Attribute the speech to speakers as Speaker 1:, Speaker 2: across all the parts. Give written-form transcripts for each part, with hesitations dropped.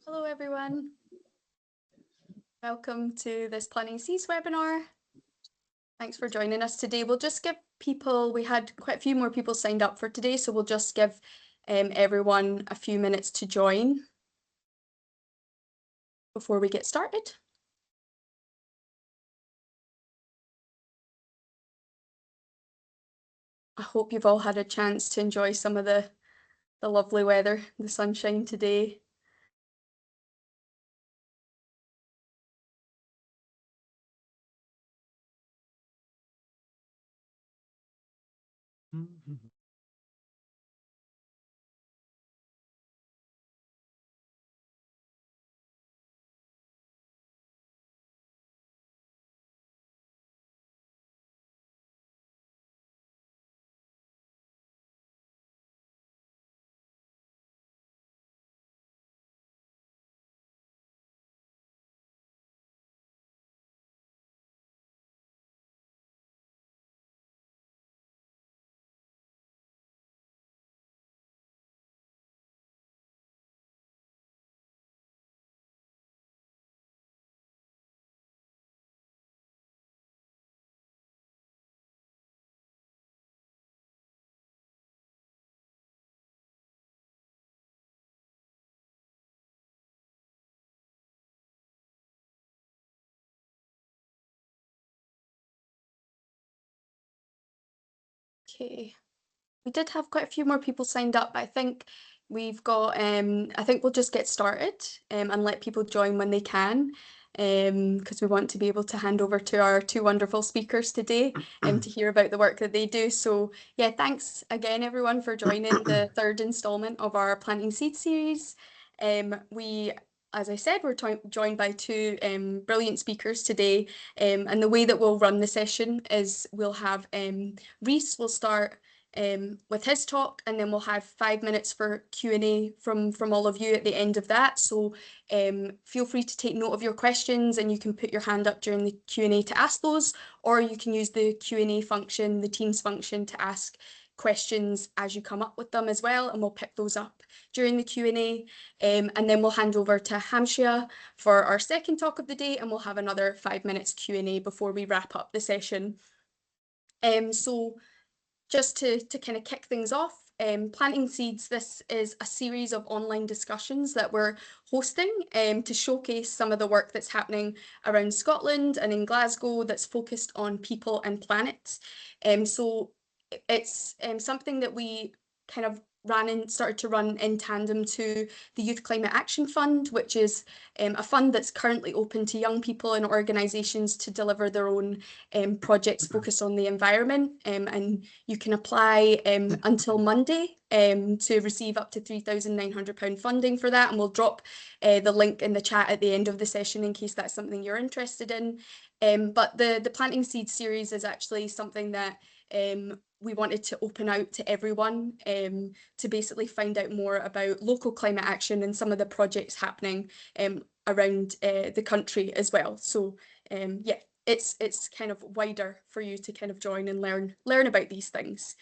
Speaker 1: Hello everyone. Welcome to this Planting Seeds webinar. Thanks for joining us today. We'll just give people, we had quite a few more people signed up for today, so we'll just give everyone a few minutes to join before we get started. I hope you've all had a chance to enjoy some of the lovely weather, the sunshine today. Okay, we did have quite a few more people signed up, but I think we've got, I think we'll just get started and let people join when they can, because we want to be able to hand over to our two wonderful speakers today to hear about the work that they do. So yeah, thanks again everyone for joining the third instalment of our Planting Seed series. As I said, we're joined by two brilliant speakers today, and the way that we'll run the session is we'll have Rhys will start with his talk, and then we'll have 5 minutes for Q&A from all of you at the end of that. So feel free to take note of your questions, and you can put your hand up during the Q&A to ask those, or you can use the Q&A function, the Teams function, to ask questions as you come up with them as well, and we'll pick those up during the Q&A. And then we'll hand over to Hamshya for our second talk of the day, and we'll have another 5 minutes Q&A before we wrap up the session. So just to kind of kick things off, Planting Seeds, this is a series of online discussions that we're hosting to showcase some of the work that's happening around Scotland and in Glasgow that's focused on people and planet. So it's something that we kind of started to run in tandem to the Youth Climate Action Fund, which is a fund that's currently open to young people and organisations to deliver their own projects focused on the environment. And you can apply until Monday to receive up to £3,900 funding for that. And we'll drop the link in the chat at the end of the session in case that's something you're interested in. But the Planting Seeds series is actually something that we wanted to open out to everyone to basically find out more about local climate action and some of the projects happening around the country as well. So yeah, it's kind of wider for you to kind of join and learn about these things.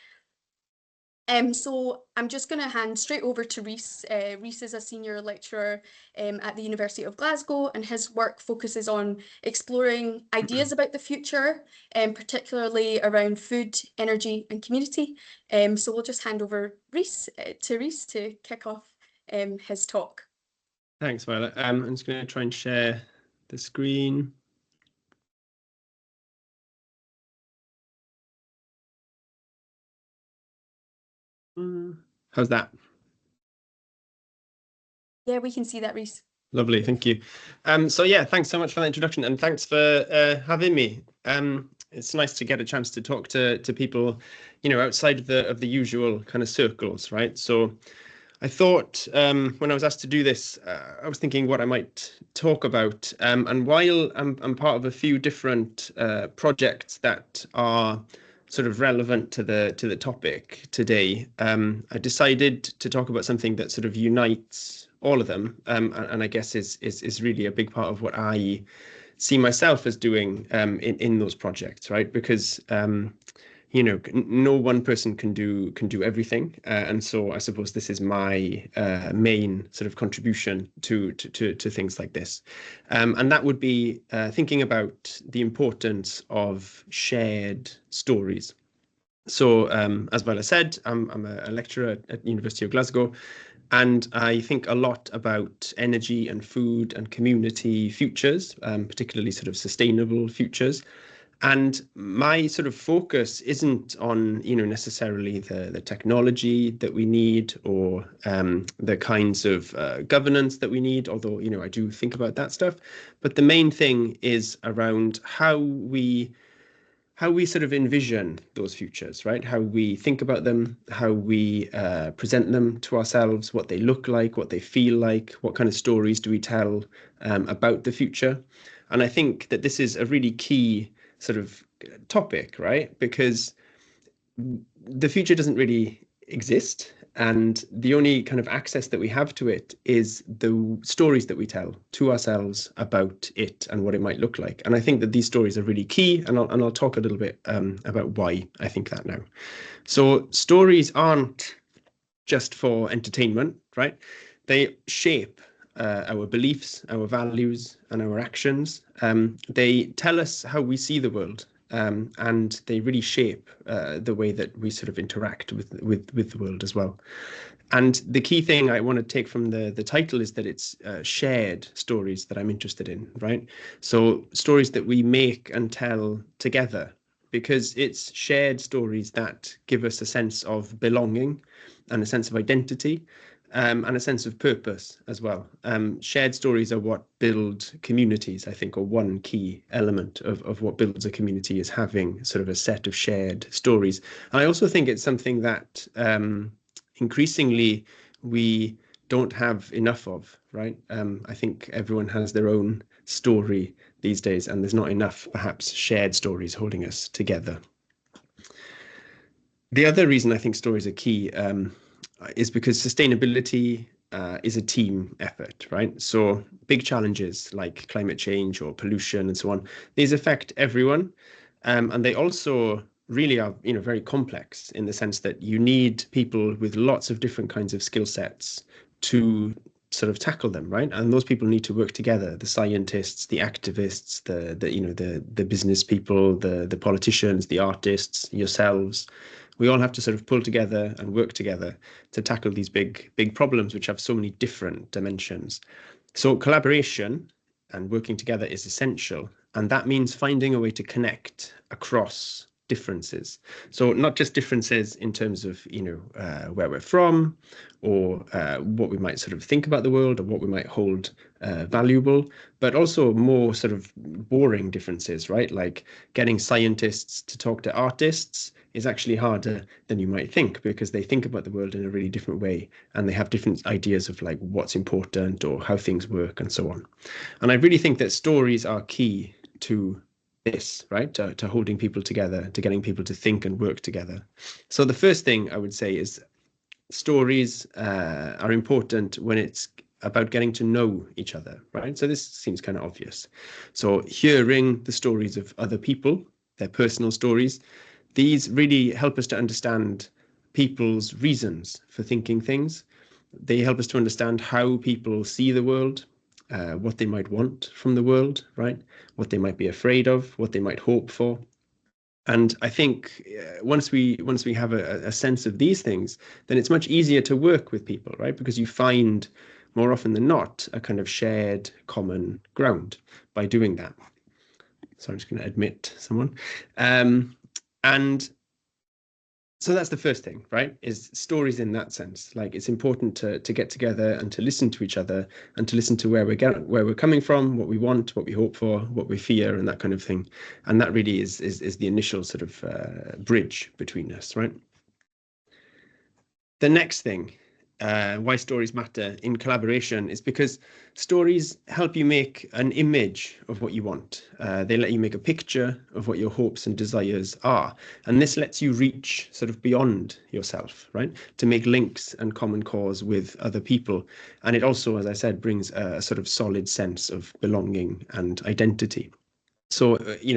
Speaker 1: So I'm just going to hand straight over to Rhys. Rhys is a senior lecturer at the University of Glasgow, and his work focuses on exploring ideas about the future, particularly around food, energy and community. So we'll just hand over Rhys to kick off his talk.
Speaker 2: Thanks, Violet. I'm just going to try and share the screen. How's that?
Speaker 1: Yeah, we can see that, Rhys.
Speaker 2: Lovely, thank you. So yeah, thanks so much for the introduction, and thanks for having me. It's nice to get a chance to talk to people, you know, outside of the usual kind of circles, right? So I thought when I was asked to do this, I was thinking what I might talk about. And while I'm part of a few different projects that are sort of relevant to the topic today, I decided to talk about something that sort of unites all of them, and I guess is really a big part of what I see myself as doing in those projects, right? Because no one person can do everything, and so I suppose this is my main sort of contribution to things like this, and that would be thinking about the importance of shared stories. So, as well as said, I'm a lecturer at University of Glasgow, and I think a lot about energy and food and community futures, particularly sort of sustainable futures. And my sort of focus isn't on, necessarily the technology that we need, or the kinds of governance that we need, although, I do think about that stuff. But the main thing is around how we sort of envision those futures, right? How we think about them, how we present them to ourselves, what they look like, what they feel like, what kind of stories do we tell about the future. And I think that this is a really key sort of topic, right? Because the future doesn't really exist, and the only kind of access that we have to it is the stories that we tell to ourselves about it and what it might look like. And I think that these stories are really key, and I'll talk a little bit about why I think that now. So stories aren't just for entertainment, right? They shape our beliefs, our values, and our actions. They tell us how we see the world, and they really shape the way that we sort of interact with the world as well. And the key thing I want to take from the title is that it's shared stories that I'm interested in, right? So stories that we make and tell together, because it's shared stories that give us a sense of belonging and a sense of identity, and a sense of purpose as well. Shared stories are what build communities, I think, or one key element of what builds a community is having sort of a set of shared stories. And I also think it's something that increasingly we don't have enough of, right? I think everyone has their own story these days, and there's not enough, perhaps, shared stories holding us together. The other reason I think stories are key is because sustainability is a team effort, right? So big challenges like climate change or pollution and so on, these affect everyone. And they also really are, very complex in the sense that you need people with lots of different kinds of skill sets to sort of tackle them, right? And those people need to work together: the scientists, the activists, the business people, the politicians, the artists, yourselves. We all have to sort of pull together and work together to tackle these big problems, which have so many different dimensions. So collaboration and working together is essential, and that means finding a way to connect across differences. So not just differences in terms of where we're from, or what we might sort of think about the world, or what we might hold valuable, but also more sort of boring differences, right? Like getting scientists to talk to artists is actually harder than you might think, because they think about the world in a really different way, and they have different ideas of like what's important or how things work and so on. And I really think that stories are key to this, right? To holding people together, to getting people to think and work together. So the first thing I would say is stories are important when it's about getting to know each other, right? So this seems kind of obvious. So hearing the stories of other people, their personal stories, these really help us to understand people's reasons for thinking things. They help us to understand how people see the world, what they might want from the world, right? What they might be afraid of, what they might hope for. And I think once we have a sense of these things, then it's much easier to work with people, right? Because you find more often than not a kind of shared common ground by doing that. So I'm just going to admit someone. And so that's the first thing, right? Is stories in that sense. Like it's important to get together and to listen to each other, and to listen to where we're coming from, what we want, what we hope for, what we fear, and that kind of thing. And that really is the initial sort of bridge between us, right? The next thing, why stories matter in collaboration, is because stories help you make an image of what you want. They let you make a picture of what your hopes and desires are. And this lets you reach sort of beyond yourself, right? To make links and common cause with other people. And it also, as I said, brings a sort of solid sense of belonging and identity. So,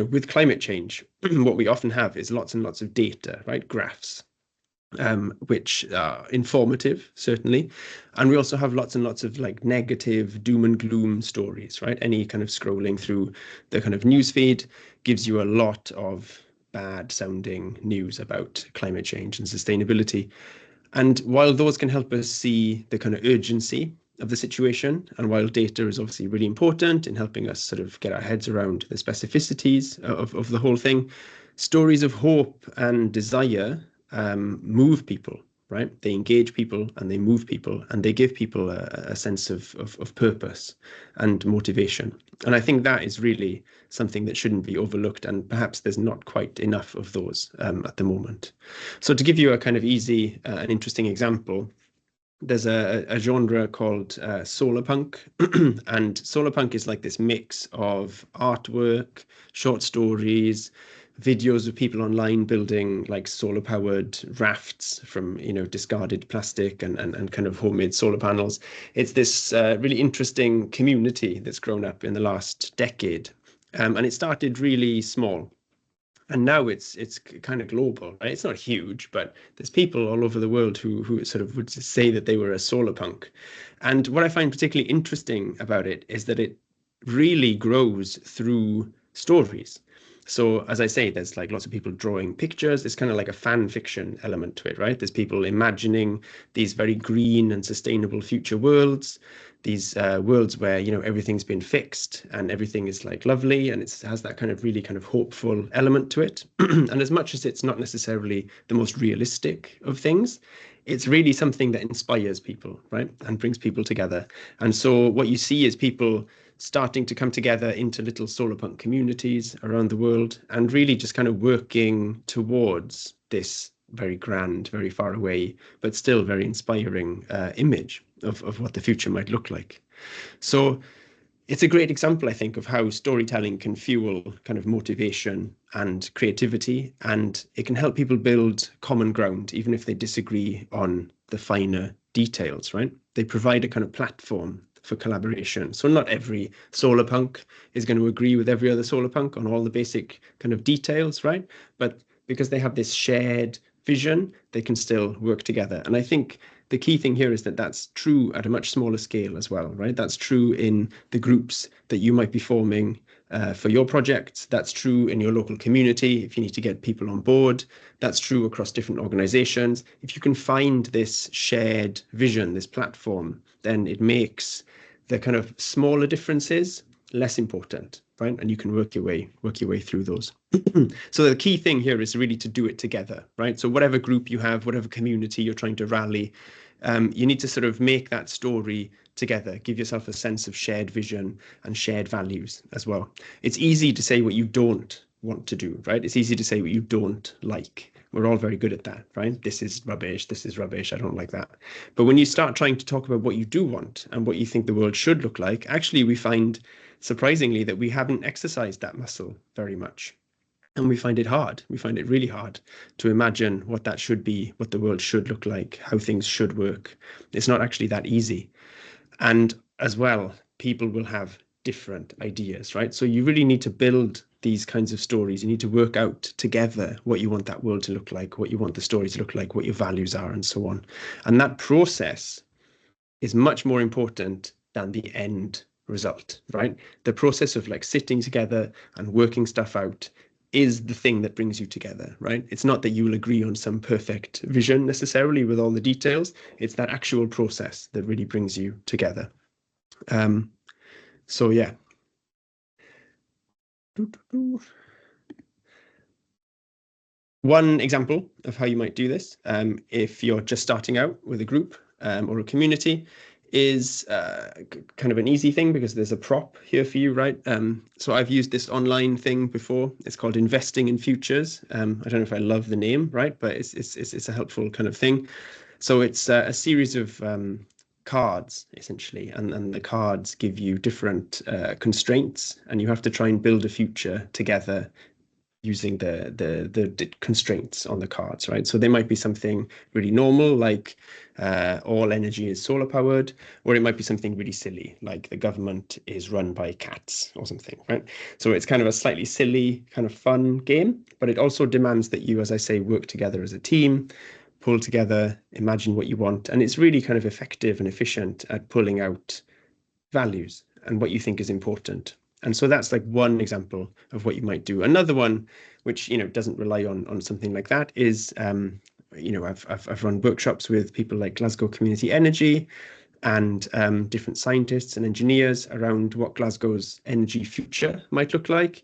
Speaker 2: with climate change, what we often have is lots and lots of data, right? Graphs, which are informative, certainly. And we also have lots and lots of like negative doom and gloom stories, right? Any kind of scrolling through the kind of newsfeed gives you a lot of bad sounding news about climate change and sustainability. And while those can help us see the kind of urgency of the situation, and while data is obviously really important in helping us sort of get our heads around the specificities of the whole thing, stories of hope and desire move people, right? They engage people and they move people and they give people a sense of purpose and motivation. And I think that is really something that shouldn't be overlooked. And perhaps there's not quite enough of those at the moment. So to give you a kind of easy and interesting example, there's a genre called solar punk, and solar punk is like this mix of artwork, short stories, videos of people online building like solar powered rafts from discarded plastic and kind of homemade solar panels. It's this really interesting community that's grown up in the last decade, and it started really small. And now it's kind of global, right? It's not huge, but there's people all over the world who sort of would say that they were a solar punk. And what I find particularly interesting about it is that it really grows through stories. So as I say, there's like lots of people drawing pictures. It's kind of like a fan fiction element to it, right? There's people imagining these very green and sustainable future worlds, these worlds where everything's been fixed and everything is like lovely, and it has that kind of really kind of hopeful element to it. And as much as it's not necessarily the most realistic of things, it's really something that inspires people, right? And brings people together. And so what you see is people starting to come together into little solar punk communities around the world and really just kind of working towards this very grand, very far away, but still very inspiring image of what the future might look like. So it's a great example, I think, of how storytelling can fuel kind of motivation and creativity, and it can help people build common ground, even if they disagree on the finer details, right? They provide a kind of platform for collaboration. So not every solar punk is going to agree with every other solar punk on all the basic kind of details, right? But because they have this shared vision, they can still work together. And I think the key thing here is that that's true at a much smaller scale as well, right? That's true in the groups that you might be forming for your projects. That's true in your local community if you need to get people on board. That's true across different organizations. If you can find this shared vision, this platform, then it makes the kind of smaller differences less important, right? And you can work your way through those. So the key thing here is really to do it together, right? So whatever group you have, whatever community you're trying to rally, you need to sort of make that story together, give yourself a sense of shared vision and shared values as well. It's easy to say what you don't want to do, right? It's easy to say what you don't like. We're all very good at that, right? This is rubbish, I don't like that. But when you start trying to talk about what you do want and what you think the world should look like, actually we find, surprisingly, that we haven't exercised that muscle very much. And we find it hard. We find it really hard to imagine what that should be, what the world should look like, how things should work. It's not actually that easy. And as well, people will have different ideas, right? So you really need to build these kinds of stories. You need to work out together what you want that world to look like, what you want the story to look like, what your values are, and so on. And that process is much more important than the end result, right? The process of like sitting together and working stuff out is the thing that brings you together, right? It's not that you will agree on some perfect vision necessarily with all the details. It's that actual process that really brings you together. So yeah. One example of how you might do this, if you're just starting out with a group or a community, is kind of an easy thing because there's a prop here for you, right? So I've used this online thing before. It's called Investing in Futures. I don't know if I love the name, right? But it's a helpful kind of thing. So it's a series of cards, essentially, and the cards give you different constraints, and you have to try and build a future together using the constraints on the cards, right? So they might be something really normal, like all energy is solar powered, or it might be something really silly, like the government is run by cats or something, right? So it's kind of a slightly silly, kind of fun game, but it also demands that you, as I say, work together as a team, pull together, imagine what you want, and it's really kind of effective and efficient at pulling out values and what you think is important. And so that's like one example of what you might do. Another one, which doesn't rely on something like that, is I've run workshops with people like Glasgow Community Energy and different scientists and engineers around what Glasgow's energy future might look like.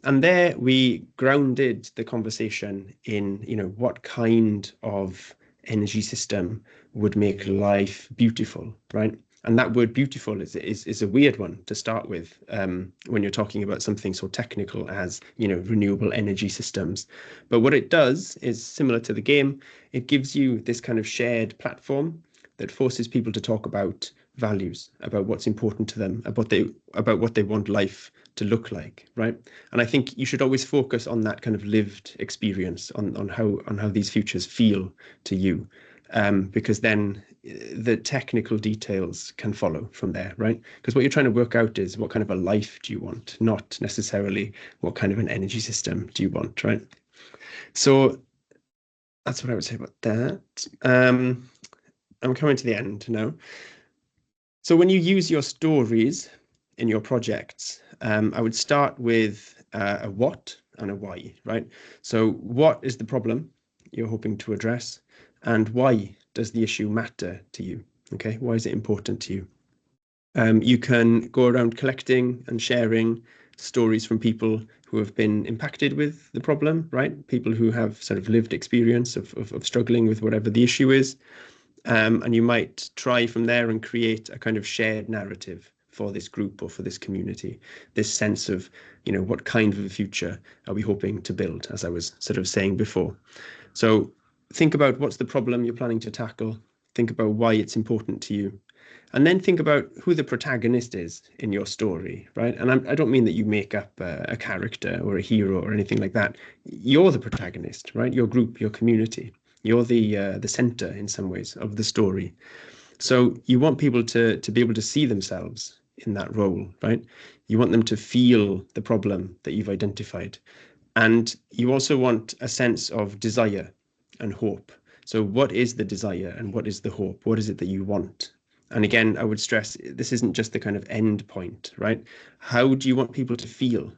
Speaker 2: And there we grounded the conversation in, what kind of energy system would make life beautiful, right? And that word beautiful is a weird one to start with when you're talking about something so technical as, renewable energy systems. But what it does is similar to the game. It gives you this kind of shared platform that forces people to talk about values, about what's important to them, about what they want life to look like, right? And I think you should always focus on that kind of lived experience, on how these futures feel to you, because then the technical details can follow from there, right? Because what you're trying to work out is what kind of a life do you want, not necessarily what kind of an energy system do you want, right? So that's what I would say about that. I'm coming to the end now. So when you use your stories in your projects, I would start with a what and a why, right? So what is the problem you're hoping to address, and why does the issue matter to you? Okay, why is it important to you? You can go around collecting and sharing stories from people who have been impacted with the problem, right? People who have sort of lived experience of struggling with whatever the issue is. And you might try from there and create a kind of shared narrative for this group or for this community, this sense of, what kind of a future are we hoping to build, as I was sort of saying before. So think about what's the problem you're planning to tackle, think about why it's important to you, and then think about who the protagonist is in your story, right? And I don't mean that you make up a character or a hero or anything like that. You're the protagonist, right? Your group, your community. You're the center in some ways of the story. So you want people to be able to see themselves in that role, right? You want them to feel the problem that you've identified. And you also want a sense of desire and hope. So what is the desire and what is the hope? What is it that you want? And again, I would stress this isn't just the kind of end point, right? How do you want people to feel?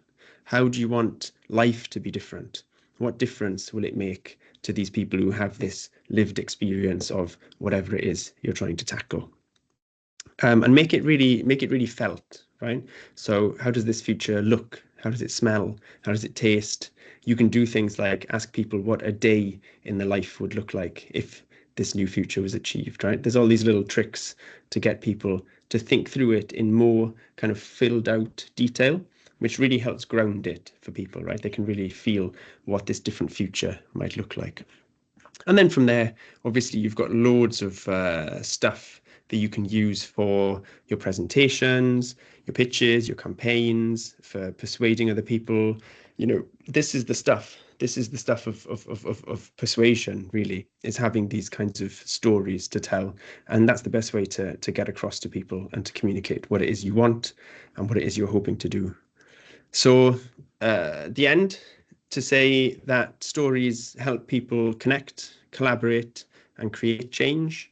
Speaker 2: How do you want life to be different? What difference will it make to these people who have this lived experience of whatever it is you're trying to tackle? And make it really felt, right? So how does this future look? How does it smell? How does it taste? You can do things like ask people what a day in the life would look like if this new future was achieved, right? There's all these little tricks to get people to think through it in more kind of filled out detail, which really helps ground it for people, right? They can really feel what this different future might look like. And then from there, obviously, you've got loads of stuff that you can use for your presentations, your pitches, your campaigns, for persuading other people. This is the stuff. This is the stuff of persuasion, really, is having these kinds of stories to tell. And that's the best way to get across to people and to communicate what it is you want and what it is you're hoping to do. So the end, to say that stories help people connect, collaborate, and create change.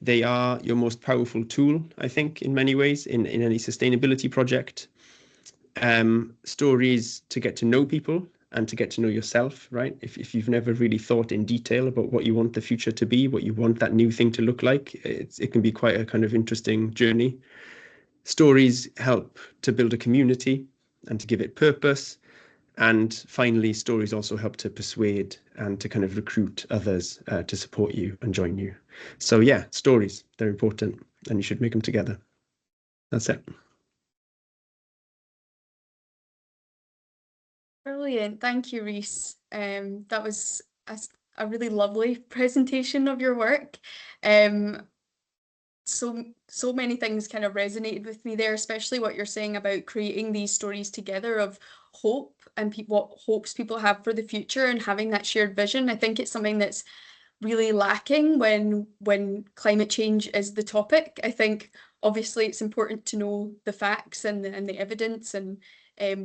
Speaker 2: They are your most powerful tool, I think, in many ways, in any sustainability project. Stories to get to know people and to get to know yourself, right? If you've never really thought in detail about what you want the future to be, what you want that new thing to look like, it can be quite a kind of interesting journey. Stories help to build a community and to give it purpose. And finally, stories also help to persuade and to kind of recruit others to support you and join you. So yeah, stories, they're important and you should make them together. That's it.
Speaker 1: Brilliant. Thank you, Rhys. That was a really lovely presentation of your work. So many things kind of resonated with me there, especially what you're saying about creating these stories together of hope and what hopes people have for the future, and having that shared vision. I think it's something that's really lacking when climate change is the topic. I think obviously it's important to know the facts and the evidence, and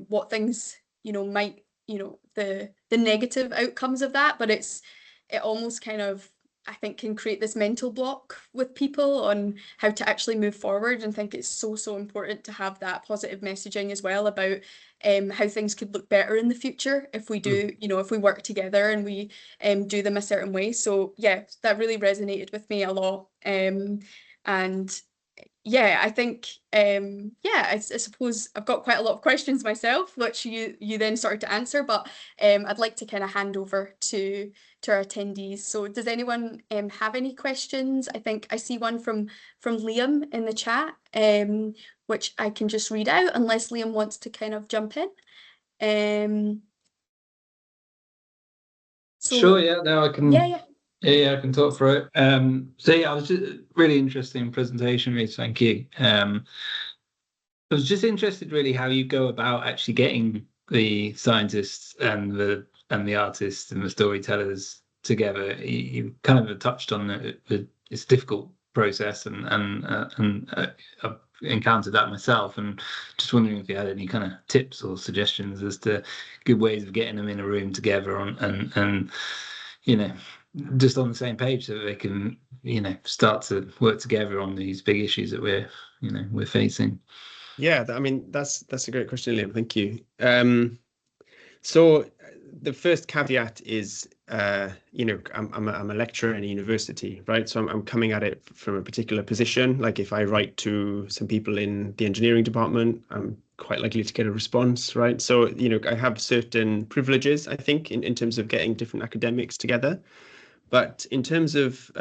Speaker 1: what things, might, the negative outcomes of that, but it almost kind of, I think, can create this mental block with people on how to actually move forward. And I think it's so important to have that positive messaging as well about how things could look better in the future if we do, if we work together and we do them a certain way. So yeah, that really resonated with me a lot. And yeah, I think yeah, I suppose I've got quite a lot of questions myself, which you then started to answer, but I'd like to kind of hand over to our attendees. So does anyone have any questions? I think I see one from Liam in the chat, which I can just read out unless Liam wants to kind of jump in. So
Speaker 3: sure, yeah, no, I can.
Speaker 1: Yeah.
Speaker 3: Yeah, I can talk through it. So yeah, I was just really interesting presentation, Rhys. Thank you. I was just interested really how you go about actually getting the scientists and the artists and the storytellers together. You kind of touched on it's a difficult process, and I've encountered that myself, and just wondering if you had any kind of tips or suggestions as to good ways of getting them in a room together and just on the same page so that they can, start to work together on these big issues that we're facing.
Speaker 2: Yeah, I mean, that's a great question, Liam. Thank you. So the first caveat is, I'm a lecturer in a university, right? So I'm coming at it from a particular position. Like if I write to some people in the engineering department, I'm quite likely to get a response, right? So, I have certain privileges, I think, in terms of getting different academics together. But in terms of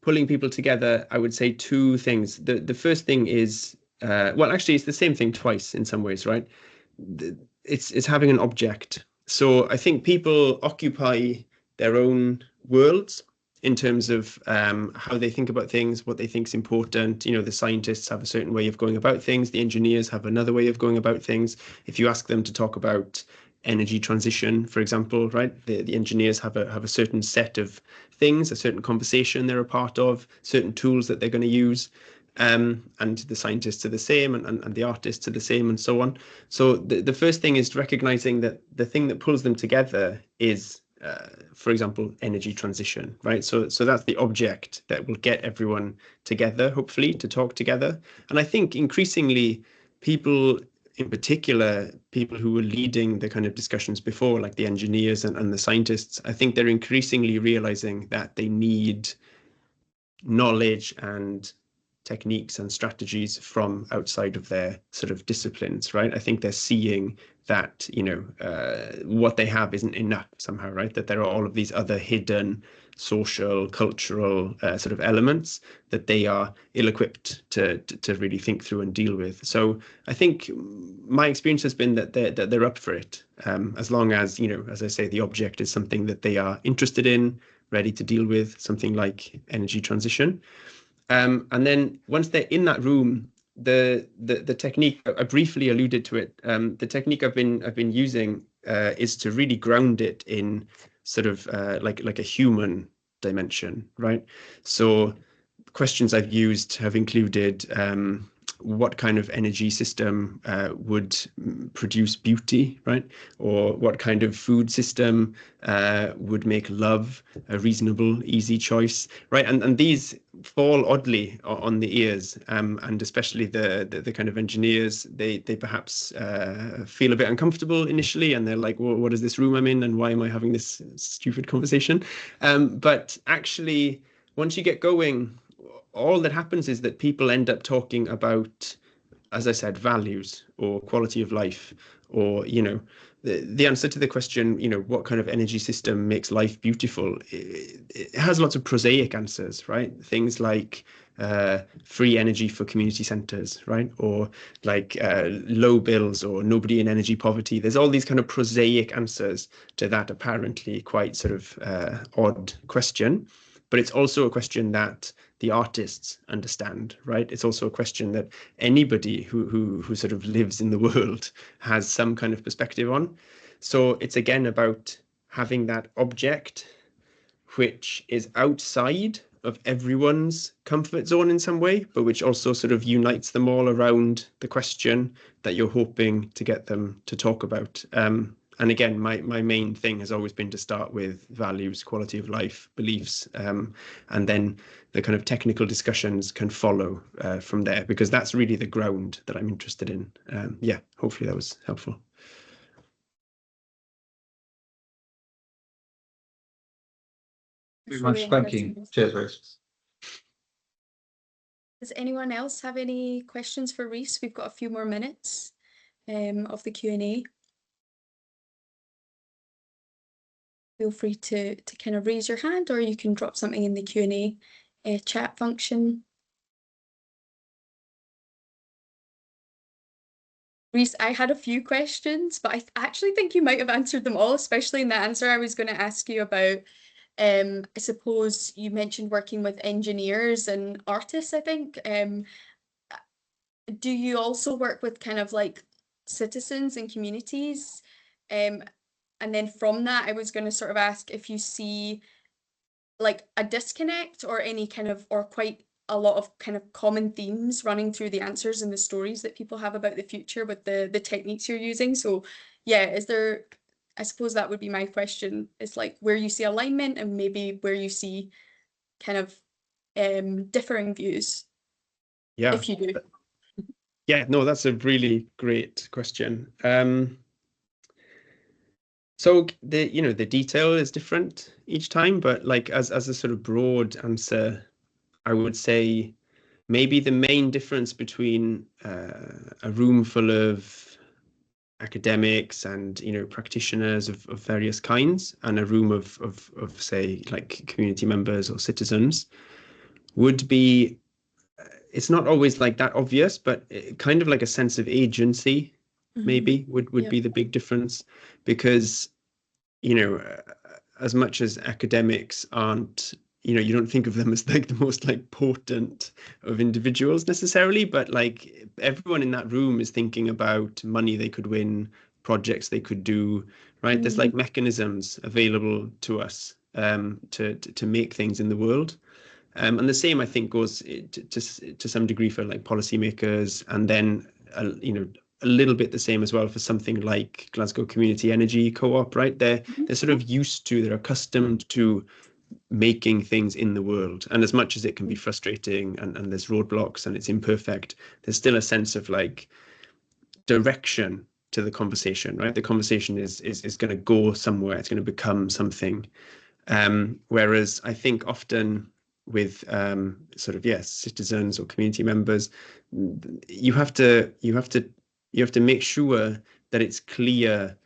Speaker 2: pulling people together, I would say two things. The first thing is, well, actually, it's the same thing twice in some ways, right? It's having an object. So I think people occupy their own worlds in terms of how they think about things, what they think is important. The scientists have a certain way of going about things. The engineers have another way of going about things. If you ask them to talk about energy transition, for example, right? The engineers have a certain set of things, a certain conversation they're a part of, certain tools that they're going to use. And the scientists are the same, and the artists are the same, and so on. So the first thing is recognizing that the thing that pulls them together is, for example, energy transition, right? So that's the object that will get everyone together, hopefully, to talk together. And I think increasingly people, in particular, people who were leading the kind of discussions before, like the engineers and the scientists, I think they're increasingly realizing that they need knowledge and techniques and strategies from outside of their sort of disciplines, right? I think they're seeing that, what they have isn't enough somehow, right? That there are all of these other hidden social, cultural sort of elements that they are ill-equipped to really think through and deal with. So I think my experience has been that they're up for it, as long as, as I say, the object is something that they are interested in, ready to deal with, something like energy transition. And then once they're in that room, the technique, I briefly alluded to it. The technique I've been using is to really ground it in sort of like a human dimension, right? So questions I've used have included what kind of energy system would produce beauty, right? Or what kind of food system would make love a reasonable, easy choice, right? And these fall oddly on the ears, and especially the kind of engineers, they perhaps feel a bit uncomfortable initially, and they're like, well, what is this room I'm in, and why am I having this stupid conversation? But actually, once you get going, all that happens is that people end up talking about, as I said, values or quality of life, or, the answer to the question, what kind of energy system makes life beautiful? It has lots of prosaic answers, right? Things like free energy for community centres, right? Or like low bills, or nobody in energy poverty. There's all these kind of prosaic answers to that apparently quite sort of odd question. But it's also a question that the artists understand, right? It's also a question that anybody who sort of lives in the world has some kind of perspective on. So it's again about having that object which is outside of everyone's comfort zone in some way, but which also sort of unites them all around the question that you're hoping to get them to talk about. And again, my main thing has always been to start with values, quality of life, beliefs, and then the kind of technical discussions can follow from there, because that's really the ground that I'm interested in. Yeah, hopefully that was helpful.
Speaker 3: Very much. Thank you. Cheers, Rhys.
Speaker 1: Does anyone else have any questions for Rhys? We've got a few more minutes of the Q&A. Feel free to kind of raise your hand, or you can drop something in the Q&A chat function. Rhys, I had a few questions, but I actually think you might have answered them all, especially in the answer I was going to ask you about. I suppose you mentioned working with engineers and artists, I think. Do you also work with kind of like citizens and communities? And then from that, I was going to sort of ask if you see like a disconnect or any kind of, or quite a lot of kind of common themes running through the answers and the stories that people have about the future with the techniques you're using. So yeah, is there, I suppose that would be my question, is like where you see alignment and maybe where you see kind of differing views,
Speaker 2: Yeah.
Speaker 1: if you do.
Speaker 2: Yeah, no, that's a really great question. So the detail is different each time, but like as a sort of broad answer, I would say maybe the main difference between a room full of academics and practitioners of various kinds and a room of say like community members or citizens would be, it's not always like that obvious, but kind of like a sense of agency maybe would be the big difference, because as much as academics aren't, you don't think of them as like the most like potent of individuals necessarily, but like everyone in that room is thinking about money they could win, projects they could do, right? There's like mechanisms available to us to make things in the world. And the same, I think, goes to some degree for like policymakers, and then a little bit the same as well for something like Glasgow Community Energy Coop, right? They're sort of used to, they're accustomed to making things in the world. And as much as it can be frustrating and there's roadblocks and it's imperfect, there's still a sense of like direction to the conversation, right? The conversation is going to go somewhere, it's going to become something. Whereas I think often with sort of citizens or community members, you have to make sure that it's clear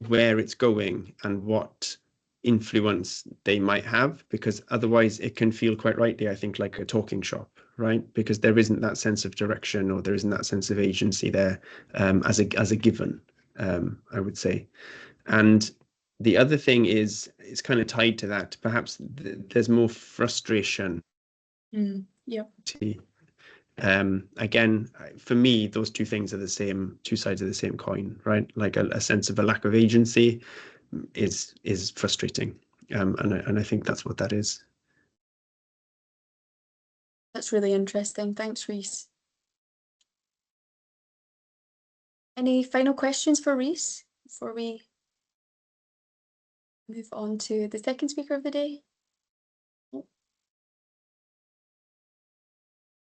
Speaker 2: where it's going and what influence they might have, because otherwise it can feel quite rightly, I think, like a talking shop, right? Because there isn't that sense of direction, or there isn't that sense of agency there as a given, I would say. And the other thing is, it's kind of tied to that. Perhaps there's more frustration.
Speaker 1: Yeah.
Speaker 2: Again, for me, those two things are the same, two sides of the same coin, right? Like a sense of a lack of agency is frustrating, and I think that's what that is.
Speaker 1: That's really interesting. Thanks, Rhys. Any final questions for Rhys before we move on to the second speaker of the day?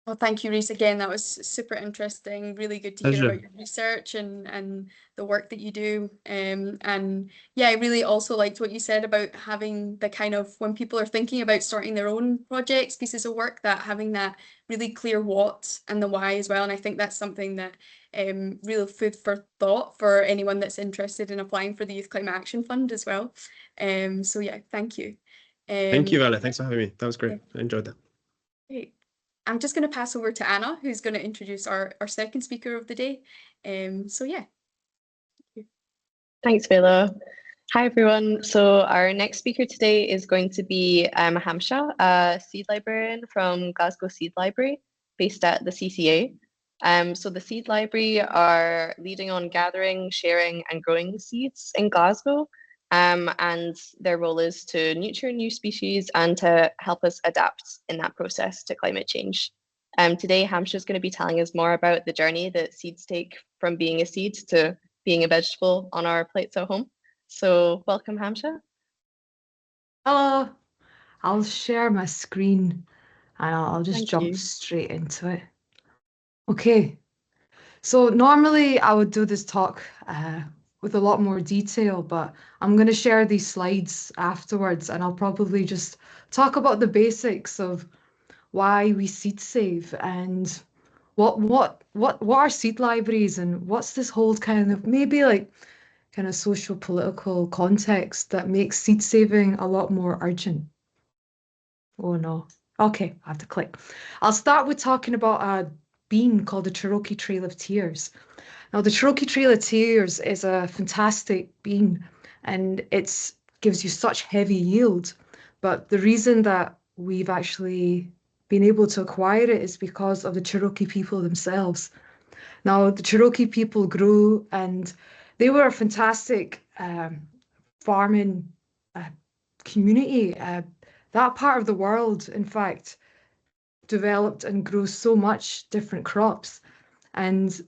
Speaker 1: Well, thank you, Rhys. Again, that was super interesting. Really good to hear about your research and the work that you do. And yeah, I really also liked what you said about having the kind of, when people are thinking about starting their own projects, pieces of work, that having that really clear what and the why as well. And I think that's something that real food for thought for anyone that's interested in applying for the Youth Climate Action Fund as well. So yeah, thank you.
Speaker 2: Thank you, Ella. Thanks for having me. That was great. I enjoyed that.
Speaker 1: Great. I'm just going to pass over to Anna, who's going to introduce our second speaker of the day. So yeah.
Speaker 4: Thanks, Villa. Hi, everyone. So our next speaker today is going to be Hamshya, a seed librarian from Glasgow Seed Library, based at the CCA. So the Seed Library are leading on gathering, sharing, and growing seeds in Glasgow. And their role is to nurture new species and to help us adapt in that process to climate change. Today, Hamshya is going to be telling us more about the journey that seeds take from being a seed to being a vegetable on our plates at home. So welcome, Hamshya.
Speaker 5: Hello, I'll share my screen and I'll just
Speaker 4: Thank
Speaker 5: jump
Speaker 4: you.
Speaker 5: straight into it. Okay, so normally I would do this talk with a lot more detail, but I'm going to share these slides afterwards and I'll probably just talk about the basics of why we seed save and what are seed libraries and what's this whole kind of maybe like kind of social political context that makes seed saving a lot more urgent. Oh no. Okay, I have to click. I'll start with talking about a bean called the Cherokee Trail of Tears. Now, the Cherokee Trail of Tears is a fantastic bean and it gives you such heavy yield. But the reason that we've actually been able to acquire it is because of the Cherokee people themselves. Now, the Cherokee people grew and they were a fantastic farming community. That part of the world, in fact, developed and grew so much different crops. And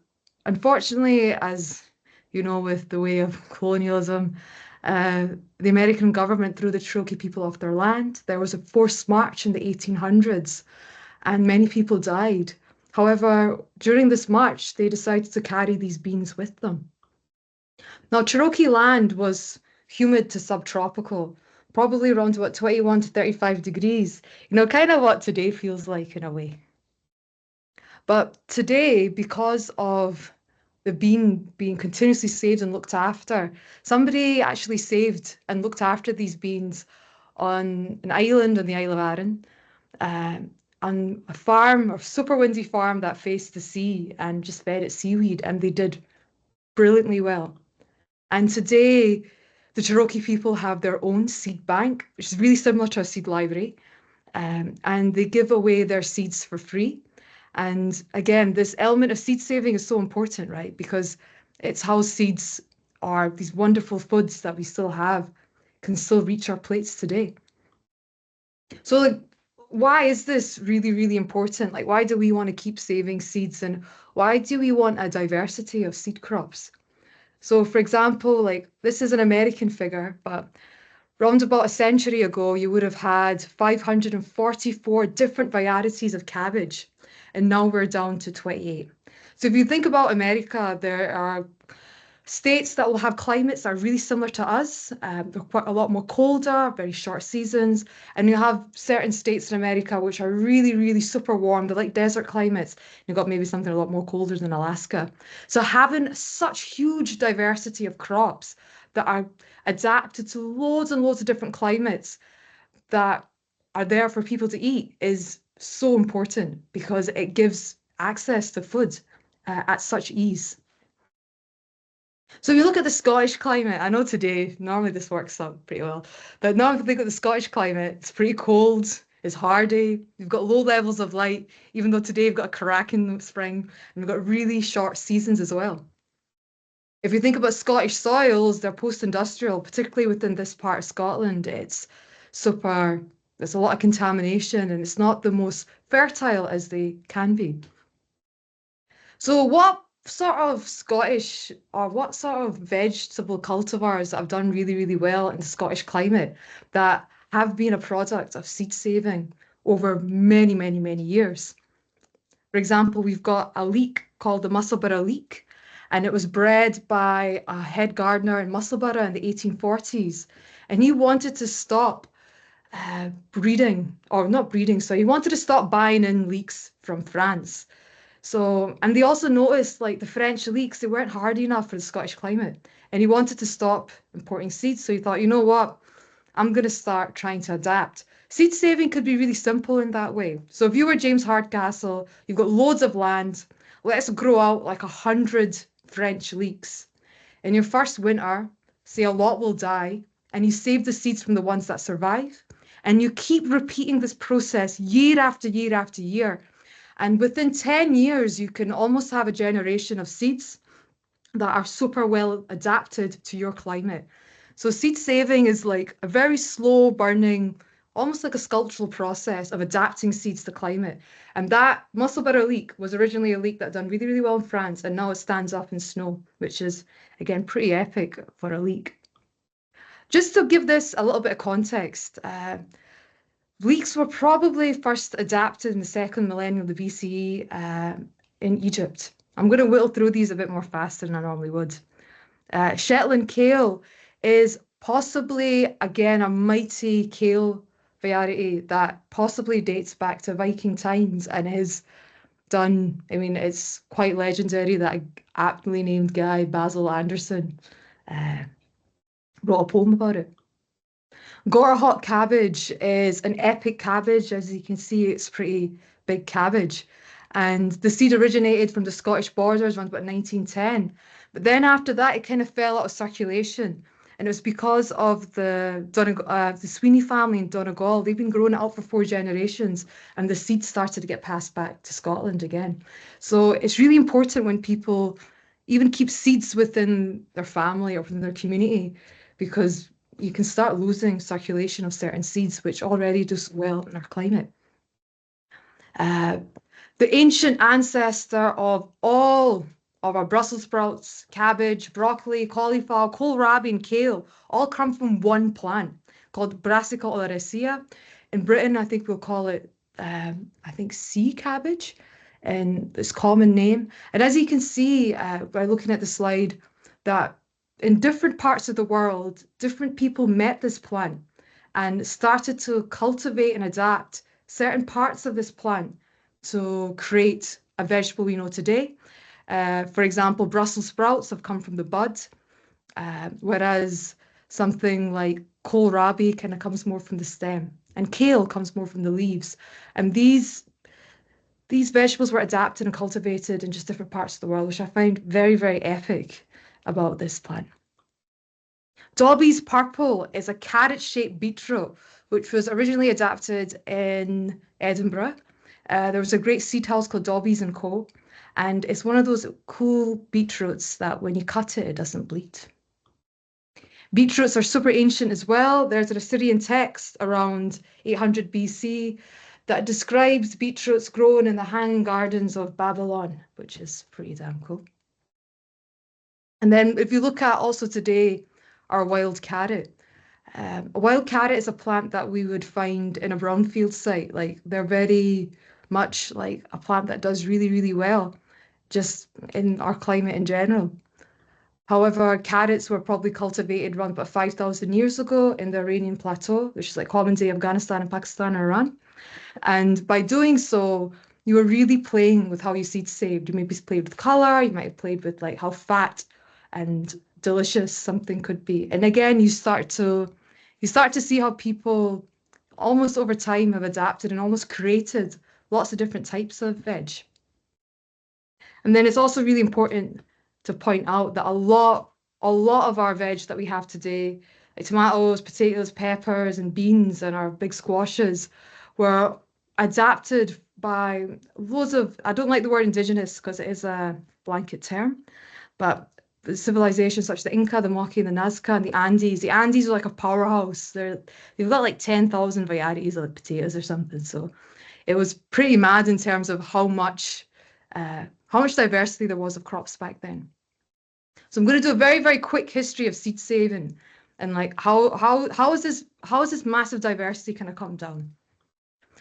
Speaker 5: unfortunately, as you know, with the way of colonialism, the American government threw the Cherokee people off their land. There was a forced march in the 1800s, and many people died. However, during this march, they decided to carry these beans with them. Now, Cherokee land was humid to subtropical, probably around about 21 to 35 degrees, kind of what today feels like in a way. But today, because of the bean being continuously saved and looked after, somebody actually saved and looked after these beans on an island on the Isle of Arran, on a farm, a super windy farm that faced the sea and just fed it seaweed, and they did brilliantly well. And today, the Cherokee people have their own seed bank, which is really similar to a seed library, and they give away their seeds for free. And again, this element of seed saving is so important, right? Because it's how seeds are, these wonderful foods that we still have, can still reach our plates today. So like, why is this really, really important? Like, why do we want to keep saving seeds and why do we want a diversity of seed crops? So for example, like this is an American figure, but round about a century ago, you would have had 544 different varieties of cabbage, and now we're down to 28. So if you think about America, there are states that will have climates that are really similar to us. They're quite a lot more colder, very short seasons. And you have certain states in America which are really, really super warm. They're like desert climates. You've got maybe something a lot more colder than Alaska. So having such huge diversity of crops that are adapted to loads and loads of different climates that are there for people to eat is so important because it gives access to food at such ease. So if you look at the Scottish climate, I know today, normally this works out pretty well, but now if you think of the Scottish climate, it's pretty cold, it's hardy, you've got low levels of light, even though today you've got a cracking spring, and we've got really short seasons as well. If you think about Scottish soils, they're post-industrial, particularly within this part of Scotland, it's super, there's a lot of contamination and it's not the most fertile as they can be. So what sort of Scottish or what sort of vegetable cultivars have done really, really well in the Scottish climate that have been a product of seed saving over many, many, many years? For example, we've got a leek called the Musselburgh leek, and it was bred by a head gardener in Musselburgh in the 1840s. And he wanted to stop breeding, or not breeding, so he wanted to stop buying in leeks from France. So, and they also noticed like the French leeks, they weren't hardy enough for the Scottish climate. And he wanted to stop importing seeds. So he thought, you know what? I'm going to start trying to adapt. Seed saving could be really simple in that way. So if you were James Hardcastle, you've got loads of land, let's grow out like 100 French leeks. In your first winter, say a lot will die, and you save the seeds from the ones that survive. And you keep repeating this process year after year after year. And within 10 years, you can almost have a generation of seeds that are super well adapted to your climate. So seed saving is like a very slow burning, almost like a sculptural process of adapting seeds to climate. And that musselburgh leek was originally a leek that done really, really well in France, and now it stands up in snow, which is, again, pretty epic for a leek. Just to give this a little bit of context, leeks were probably first adapted in the second millennium of the BCE in Egypt. I'm going to whittle through these a bit more faster than I normally would. Shetland kale is possibly, again, a mighty kale variety that possibly dates back to Viking times and is done, I mean, it's quite legendary that an aptly named guy, Basil Anderson, wrote a poem about it. Gorehot cabbage is an epic cabbage. As you can see, it's pretty big cabbage. And the seed originated from the Scottish borders around about 1910. But then after that, it kind of fell out of circulation. And it was because of the Sweeney family in Donegal. They've been growing it up for 4 generations, and the seeds started to get passed back to Scotland again. So it's really important when people even keep seeds within their family or within their community, because you can start losing circulation of certain seeds, which already do well in our climate. The ancient ancestor of all of our Brussels sprouts, cabbage, broccoli, cauliflower, kohlrabi, and kale all come from one plant called Brassica oleracea. In Britain, I think we'll call it, I think, sea cabbage, and its common name. And as you can see by looking at the slide, that in different parts of the world, different people met this plant and started to cultivate and adapt certain parts of this plant to create a vegetable we know today. For example, Brussels sprouts have come from the bud, whereas something like kohlrabi kind of comes more from the stem, and kale comes more from the leaves. And these vegetables were adapted and cultivated in just different parts of the world, which I find very, very epic about this plant. Dobby's purple is a carrot-shaped beetroot, which was originally adapted in Edinburgh. There was a great seed house called Dobby's & Co. And it's one of those cool beetroots that when you cut it, it doesn't bleed. Beetroots are super ancient as well. There's an Assyrian text around 800 BC that describes beetroots grown in the hanging gardens of Babylon, which is pretty damn cool. And then if you look at also today, our wild carrot. A wild carrot is a plant that we would find in a brownfield site. Like, they're very much like a plant that does really, really well just in our climate in general. However, carrots were probably cultivated around about 5,000 years ago in the Iranian plateau, which is like common-day Afghanistan and Pakistan and Iran. And by doing so, you were really playing with how your seeds saved. You maybe played with color, you might have played with like how fat and delicious something could be. And again, you start to see how people almost over time have adapted and almost created lots of different types of veg. And then it's also really important to point out that a lot of our veg that we have today, like tomatoes, potatoes, peppers, and beans, and our big squashes, were adapted by loads of, I don't like the word indigenous because it is a blanket term, but civilizations such as the Inca, the Moqui, the Nazca, and the Andes. The Andes are like a powerhouse. They've got like 10,000 varieties of potatoes or something. So it was pretty mad in terms of how much diversity there was of crops back then. So I'm going to do a very, very quick history of seed saving and like how is this massive diversity kind of come down.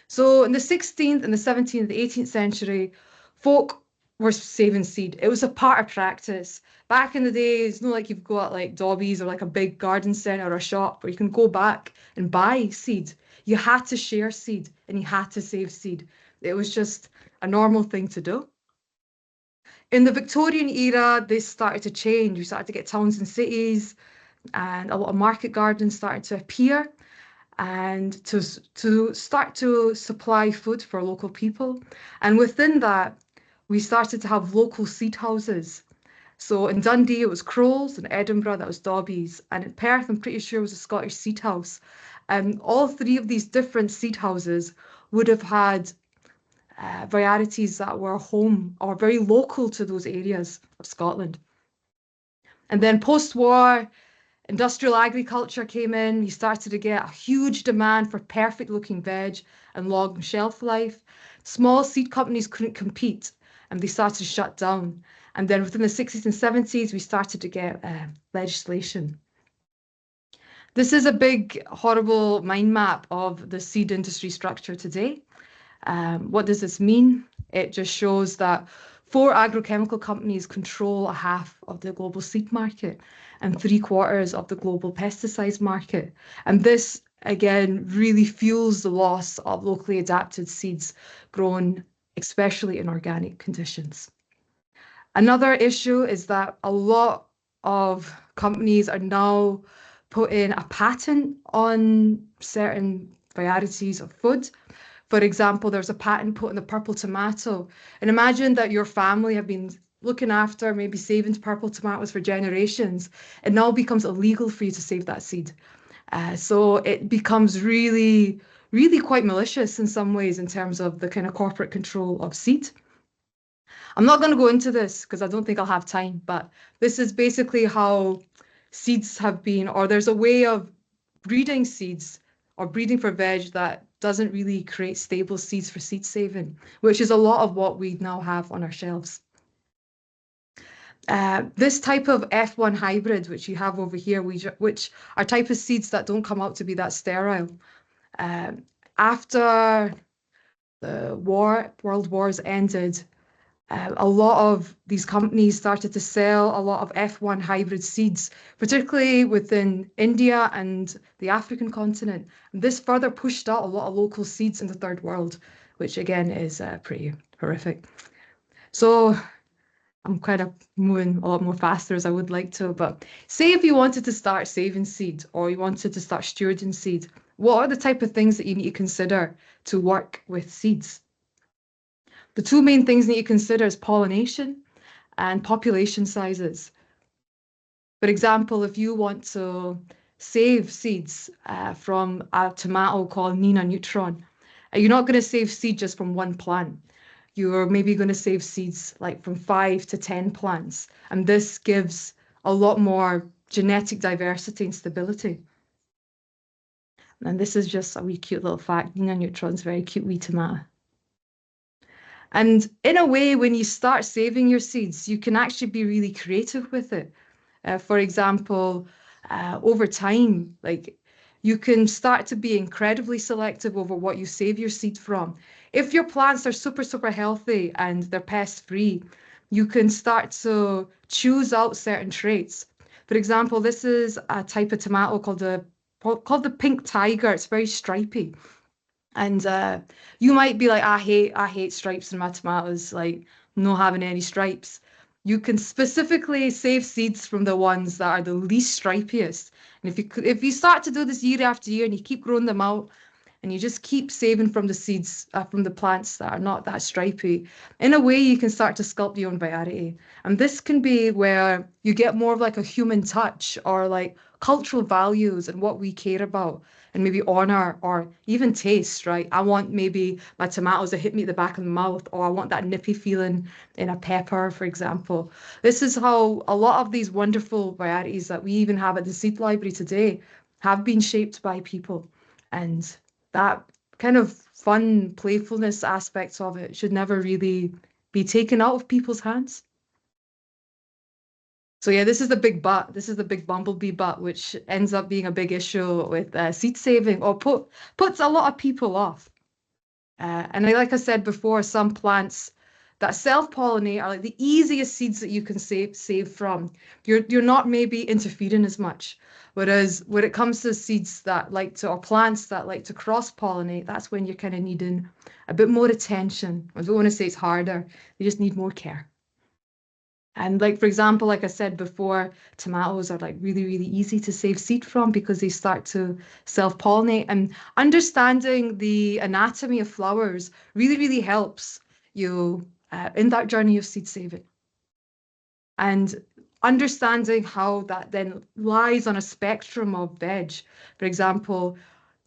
Speaker 5: So in the 16th and the 17th and the 18th century, folk were saving seed. It was a part of practice. Back in the day, it's not like you've got like Dobby's or like a big garden centre or a shop where you can go back and buy seed. You had to share seed and you had to save seed. It was just a normal thing to do. In the Victorian era, this started to change. We started to get towns and cities, and a lot of market gardens started to appear, and to start to supply food for local people. And within that, we started to have local seed houses. So in Dundee, it was Crowell's, in Edinburgh, that was Dobbies, and in Perth, I'm pretty sure it was a Scottish seed house. And all three of these different seed houses would have had varieties that were home or very local to those areas of Scotland. And then post-war, industrial agriculture came in. You started to get a huge demand for perfect looking veg and long shelf life. Small seed companies couldn't compete and they started to shut down. And then within the 60s and 70s, we started to get legislation. This is a big, horrible mind map of the seed industry structure today. What does this mean? It just shows that 4 agrochemical companies control a half of the global seed market and 3/4 of the global pesticides market. And this, again, really fuels the loss of locally adapted seeds grown, especially in organic conditions. Another issue is that a lot of companies are now putting a patent on certain varieties of food. For example, there's a patent put on the purple tomato. And imagine that your family have been looking after, maybe saving purple tomatoes for generations. It now becomes illegal for you to save that seed. So it becomes really, really quite malicious in some ways in terms of the kind of corporate control of seed. I'm not going to go into this because I don't think I'll have time, but this is basically how seeds have been, or there's a way of breeding seeds or breeding for veg that doesn't really create stable seeds for seed saving, which is a lot of what we now have on our shelves. This type of F1 hybrid, which you have over here, which are type of seeds that don't come out to be that sterile. After the world wars ended, a lot of these companies started to sell a lot of F1 hybrid seeds, particularly within India and the African continent. And this further pushed out a lot of local seeds in the third world, which again is pretty horrific. So I'm kind of moving a lot more faster as I would like to, but say if you wanted to start saving seed or you wanted to start stewarding seed, what are the type of things that you need to consider to work with seeds? The 2 main things you need to consider is pollination and population sizes. For example, if you want to save seeds from a tomato called Nina Neutron, you're not going to save seed just from one plant. You're maybe going to save seeds like from 5 to 10 plants. And this gives a lot more genetic diversity and stability. And this is just a wee cute little fact. Nina Neutron's very cute wee tomato. And in a way, when you start saving your seeds, you can actually be really creative with it. For example, over time, like you can start to be incredibly selective over what you save your seed from. If your plants are super, super healthy and they're pest-free, you can start to choose out certain traits. For example, this is a type of tomato called the pink tiger. It's very stripy. And you might be like, I hate stripes in my tomatoes, like not having any stripes. You can specifically save seeds from the ones that are the least stripiest. And if you start to do this year after year and you keep growing them out and you just keep saving from the seeds, from the plants that are not that stripy, in a way you can start to sculpt your own variety. And this can be where you get more of like a human touch or like cultural values and what we care about and maybe honor or even taste, right? I want maybe my tomatoes to hit me at the back of the mouth, or I want that nippy feeling in a pepper, for example. This is how a lot of these wonderful varieties that we even have at the Seed Library today have been shaped by people. And that kind of fun playfulness aspects of it should never really be taken out of people's hands. So yeah, this is the big but. This is the big bumblebee but, which ends up being a big issue with seed saving, or puts a lot of people off. And like I said before, some plants that self-pollinate are like the easiest seeds that you can save from. You're not maybe interfering as much. Whereas when it comes to seeds that or plants that like to cross-pollinate, that's when you're kind of needing a bit more attention. I don't want to say it's harder. You just need more care. And like, for example, like I said before, tomatoes are like really, really easy to save seed from because they start to self-pollinate, and understanding the anatomy of flowers really, really helps you in that journey of seed saving. and understanding how that then lies on a spectrum of veg. For example,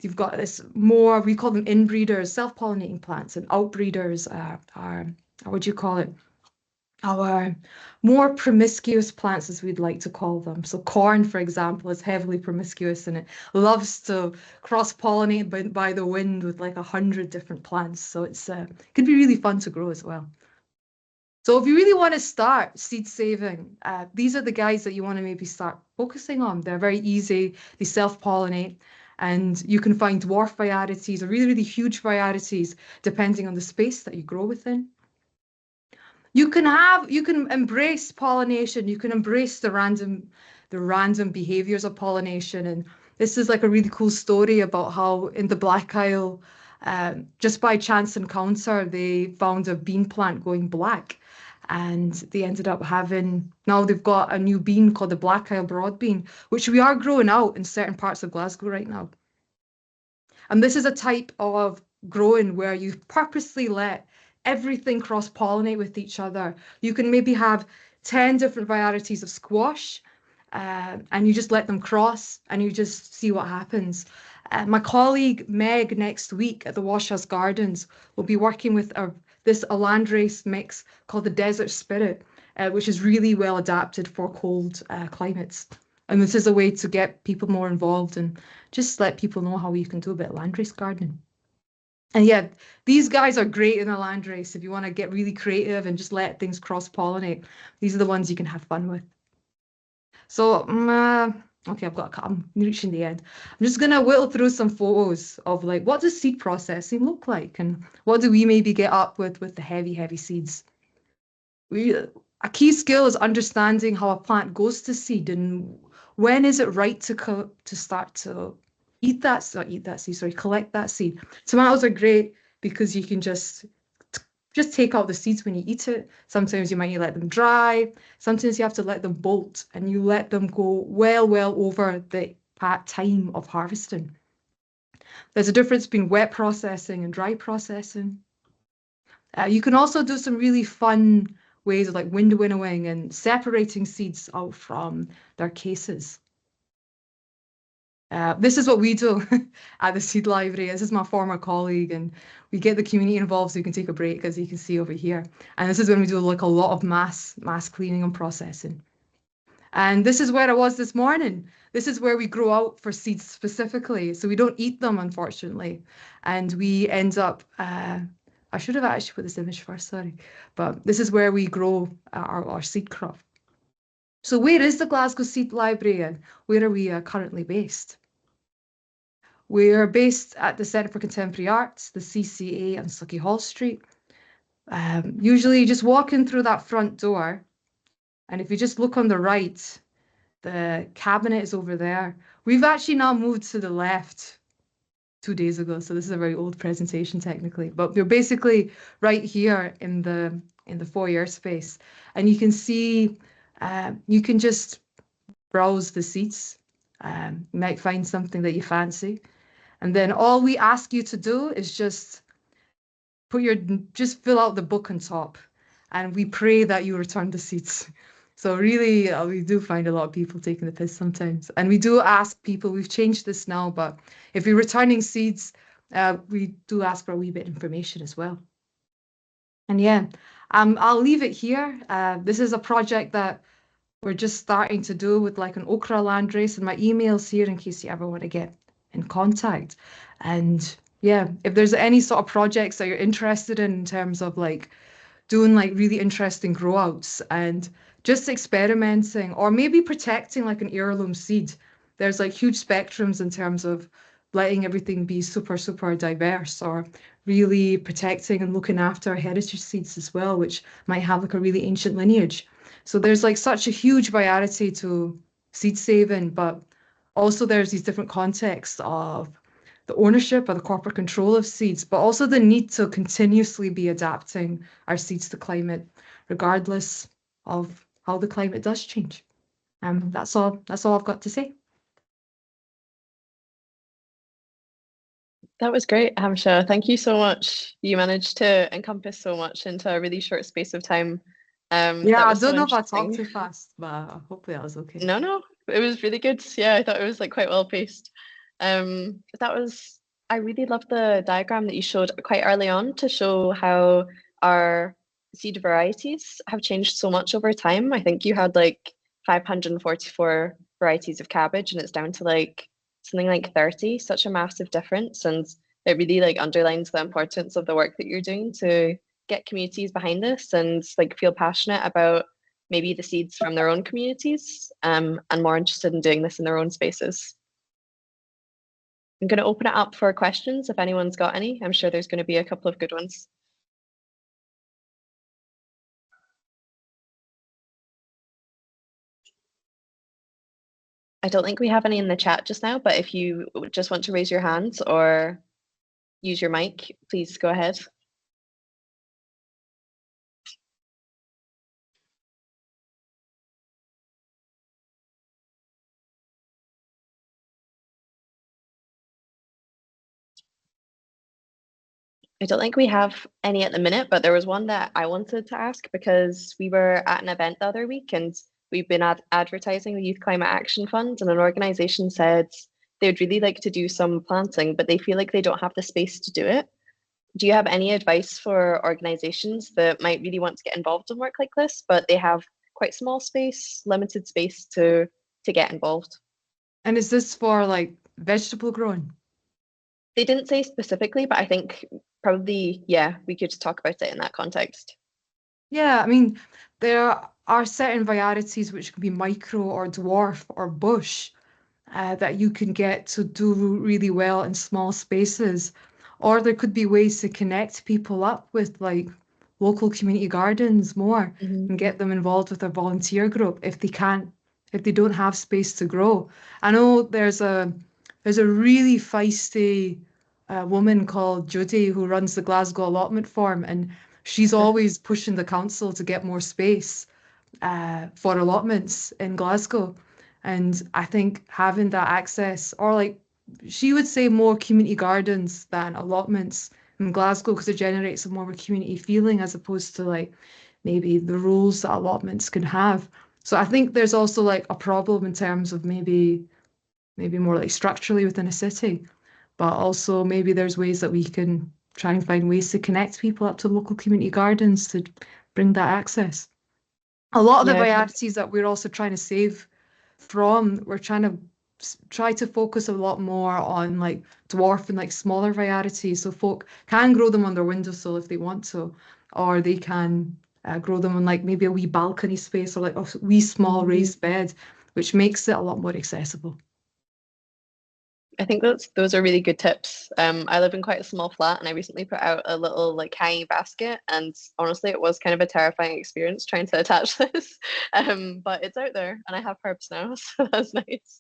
Speaker 5: you've got this more, we call them inbreeders, self-pollinating plants, and outbreeders are what do you call it? Our more promiscuous plants, as we'd like to call them. So corn, for example, is heavily promiscuous and it loves to cross-pollinate by the wind with like 100 different plants. So it can be really fun to grow as well. So if you really want to start seed saving, these are the guys that you want to maybe start focusing on. They're very easy, they self-pollinate, and you can find dwarf varieties or really, really huge varieties depending on the space that you grow within. You can embrace pollination, you can embrace the random behaviors of pollination. And this is like a really cool story about how in the Black Isle, just by chance encounter, they found a bean plant going black. And they ended up now they've got a new bean called the Black Isle broad bean, which we are growing out in certain parts of Glasgow right now. And this is a type of growing where you purposely let everything cross-pollinate with each other. You can maybe have 10 different varieties of squash, and you just let them cross and you just see what happens. My colleague Meg next week at the Washhouse Gardens will be working with this landrace mix called the Desert Spirit, which is really well adapted for cold climates. And this is a way to get people more involved and just let people know how you can do a bit of landrace gardening. And yeah, these guys are great in a landrace if you want to get really creative and just let things cross-pollinate. These are the ones you can have fun with. So, okay, I'm reaching the end. I'm just going to whittle through some photos of like, what does seed processing look like? And what do we maybe get up with the heavy seeds? A key skill is understanding how a plant goes to seed and when is it right to start to collect that seed. Tomatoes are great because you can just take out the seeds when you eat it. Sometimes you might need to let them dry. Sometimes you have to let them bolt and you let them go well over the time of harvesting. There's a difference between wet processing and dry processing. You can also do some really fun ways of like wind winnowing and separating seeds out from their cases. This is what we do at the Seed Library. This is my former colleague, and we get the community involved so you can take a break, as you can see over here. And this is when we do like a lot of mass cleaning and processing. And this is where I was this morning. This is where we grow out for seeds specifically. So we don't eat them, unfortunately. And we end up, I should have actually put this image first, sorry. But this is where we grow our seed crop. So where is the Glasgow Seed Library and where are we currently based? We're based at the Centre for Contemporary Arts, the CCA on Sucky Hall Street. Usually just walking through that front door, and if you just look on the right, the cabinet is over there. We've actually now moved to the left 2 days ago, so this is a very old presentation technically, but we're basically right here in the foyer space, and you can see you can just browse the seats. You might find something that you fancy, and then all we ask you to do is just fill out the book on top, and we pray that you return the seats. So really, we do find a lot of people taking the piss sometimes, and we do ask people. We've changed this now, but if you're returning seeds, we do ask for a wee bit of information as well. And yeah, I'll leave it here. This is a project that we're just starting to do with like an okra landrace, and my email's here in case you ever want to get in contact. And yeah, if there's any sort of projects that you're interested in terms of like doing like really interesting grow outs and just experimenting or maybe protecting like an heirloom seed, there's like huge spectrums in terms of letting everything be super diverse, or really protecting and looking after heritage seeds as well, which might have like a really ancient lineage. So there's like such a huge variety to seed saving, but also there's these different contexts of the ownership or the corporate control of seeds, but also the need to continuously be adapting our seeds to climate, regardless of how the climate does change. That's all I've got to say.
Speaker 4: That was great, Hamshya. Thank you so much. You managed to encompass so much into a really short space of time.
Speaker 5: Yeah,
Speaker 4: That
Speaker 5: I
Speaker 4: was so
Speaker 5: don't know if I talked
Speaker 4: interesting.
Speaker 5: too fast, but hopefully that was okay.
Speaker 4: No, it was really good. Yeah, I thought it was like quite well paced. That was, I really loved the diagram that you showed quite early on to show how our seed varieties have changed so much over time. I think you had like 544 varieties of cabbage and it's down to like something like 30, such a massive difference. And it really like underlines the importance of the work that you're doing to get communities behind this and like feel passionate about maybe the seeds from their own communities and more interested in doing this in their own spaces. I'm going to open it up for questions if anyone's got any. I'm sure there's going to be a couple of good ones. I don't think we have any in the chat just now, but if you just want to raise your hands or use your mic, please go ahead. I don't think we have any at the minute, but there was one that I wanted to ask because we were at an event the other week and we've been advertising the Youth Climate Action Fund, and an organisation said they would really like to do some planting, but they feel like they don't have the space to do it. Do you have any advice for organisations that might really want to get involved in work like this, but they have quite small space, limited space to get involved?
Speaker 5: And is this for like vegetable growing?
Speaker 4: They didn't say specifically, but I think probably, yeah, we could talk about it in that context.
Speaker 5: Yeah, I mean, there are certain varieties which can be micro or dwarf or bush that you can get to do really well in small spaces. Or there could be ways to connect people up with like local community gardens more and get them involved with a volunteer group if they don't have space to grow. I know there's a really feisty woman called Judy who runs the Glasgow allotment farm, and she's always pushing the council to get more space for allotments in Glasgow. And I think having that access, or like she would say more community gardens than allotments in Glasgow, because it generates a more of a community feeling as opposed to like maybe the rules that allotments can have. So I think there's also like a problem in terms of maybe more like structurally within a city, but also maybe there's ways that we can try and find ways to connect people up to local community gardens to bring that access. A lot of the
Speaker 4: Yeah.
Speaker 5: varieties that we're also trying to save from, we're trying to try to focus a lot more on like dwarf and like smaller varieties, so folk can grow them on their windowsill if they want to, or they can grow them on like maybe a wee balcony space or like a wee small raised bed, which makes it a lot more accessible.
Speaker 4: I think those are really good tips. I live in quite a small flat and I recently put out a little like hanging basket, and honestly it was kind of a terrifying experience trying to attach this. But it's out there and I have herbs now, so that's nice.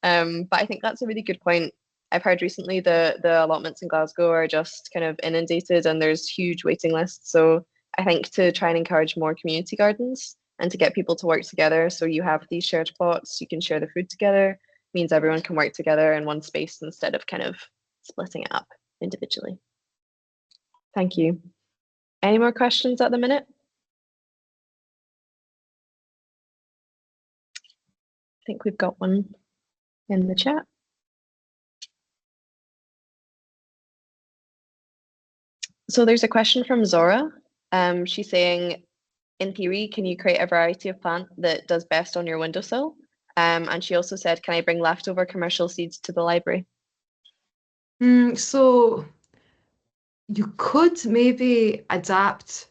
Speaker 4: But I think that's a really good point. I've heard recently the allotments in Glasgow are just kind of inundated and there's huge waiting lists. So I think to try and encourage more community gardens and to get people to work together, so you have these shared plots, you can share the food together, means everyone can work together in one space instead of kind of splitting it up individually. Thank you. Any more questions at the minute? I think we've got one in the chat. So there's a question from Zora. She's saying, in theory, can you create a variety of plant that does best on your windowsill? And she also said, can I bring leftover commercial seeds to the library?
Speaker 5: So you could maybe adapt.